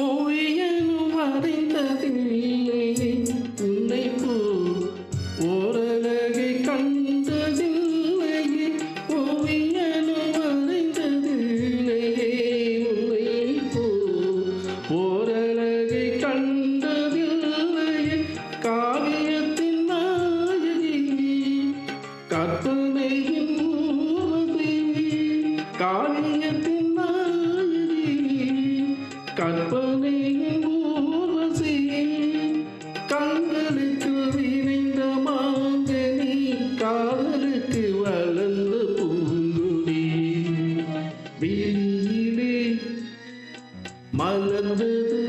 ஓவியனும் அறிந்ததில்லை உன்னை போ ஓரழகை கண்டதில்லை ஓவியனும் அறிந்ததில்லை உன்னை போ ஓரழகை கண்டதில்லை காவியத்தின் நாயகி கற்பனையின் ஊர்வசி காவியத்தின் நாயகி கற்பனையின் ஊர்வசி கண்களுக்கு விரைந்த மாங்கனி காதலுக்கு வளர்ந்த பூங்குடி விழியிலே மலர்ந்தது